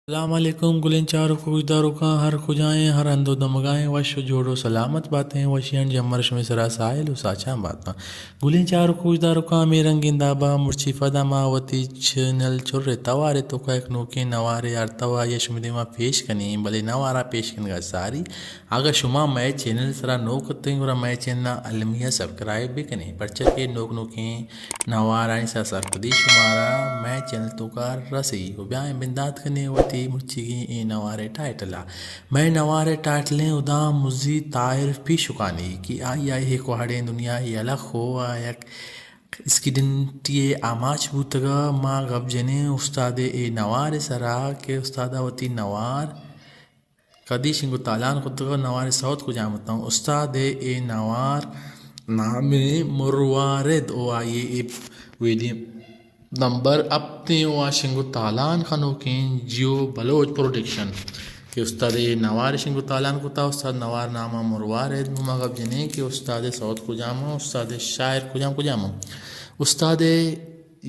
السلام علیکم گلین چارو کوجدارو کا ہر خجائیں ہر اندو دمگائیں وش جوڑو سلامت باتیں وشین جمرش میں سرا سائل و ساچاں باتاں گلین چارو کوجدارو کا می رنگین دابا مرچی فدا ماوتی چنل چرے توارے تو کا ایک نوکے نوارے ارتوا یشمدے ما پیش کنی بلے نوارا پیش کنگا ساری آگا شما میں چینل سرا نوک تیں گورا میں چینل المیہ سبسکرائب بھی کنی پرچہ کے نوک نوکیں نوارا سا سرپدی شمارا میں چینل تو کا رسی و بیائیں بندات کنے ہوتی مرچی ای نوارے ٹائٹلا میں نوارے ٹائٹلیں ادا مزی طائر پی شکانی کی آئی آئی کوہڑے دنیا ہی الگ ہو آیک اس کی دنٹی آماچ بوتگا ما گب جنے استاد اے نوار سرا کہ استادہ وتی نوار کدی شنگو تالان کتگا نوار سعود کو جامتا ہوں استاد اے نوار نام مروارد او آئیے ویڈیو نمبر اپنے شنگو تالان خنوکیں جیو بلوچ پروڈکشن کہ استاد نوار شنگو تالان کو تا استاد نوار نامہ مروارد مغب جنے کہ استاد سعود کو جامع استاد شاعر کو جامع استاد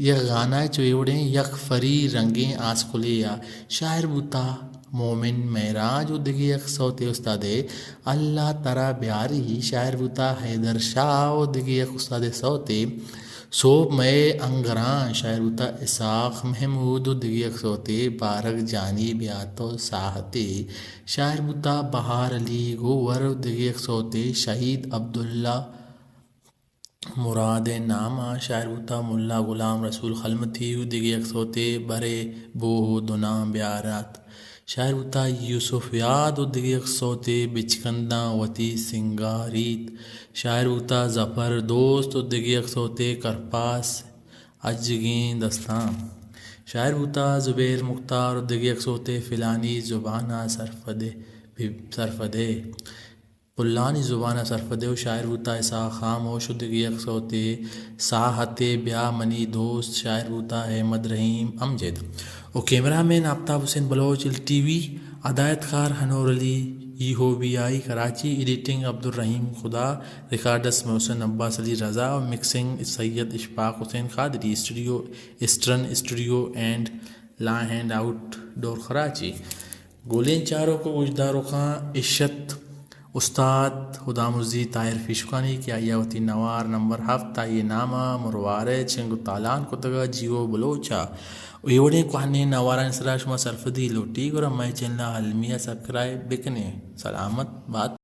یہ گانا چویوڑیں یک فری رنگیں آس کلیا شاعر بوتا مومن معراج و دگی یک صوت استاد اللہ ترا بیاری شاعر بوتا حیدر شاہ و دگی یک استاد صوت صوب میں انگران شاعر بوتا اساق محمود و دگی یک صوتی بارک جانی بیاتو ساہتی شاعر بوتا بہار علی گوور و دگی یک صوتی شہید عبداللہ مراد نامہ شاعر بوتا ملا غلام رسول خلمتی و دگی یک صوتی برے بو دنام بیارات شاعر بوتا یوسف یاد و دگی یک صوتی بچکندہ وتی سنگاریت شاعر بوتا ظفر دوست و دگی یک صوتی کرپاس اجگین دستان شاعر بوتا زبیر مختار و دگی یک صوتی فلانی زبانہ سرفدے پلانی زبانہ سرفدے و شاعر بوتا اسا خاموش و دگی یک صوتی ساحت بیا منی دوست شاعر بوتا احمد رحیم امجد و cameraman Aftab Hussain Baloch T V ہدایت کار ہنور علی ای ہو بی آئی کراچی ایڈیٹنگ عبدالرحیم خدا ریکارڈس محسن عباس علی رضا و mixing Syed Ashfaq Hussain Qadri studio eastern studio and لا ہینڈ آؤٹ ڈور کراچی گولین چاروں کو وجداروں کا عشت استاد خدا مرزی طاہر فیشکانی کی آیاوتی نوار نمبر ہفتہ یہ نامہ مروارد چنگو تالان کو تگا جیو بلوچا ویوڑے کوہنے نواران سرا شما سرفدی لوٹی گورا میں چینل المیہ سبسکرائب بکنے سلامت بات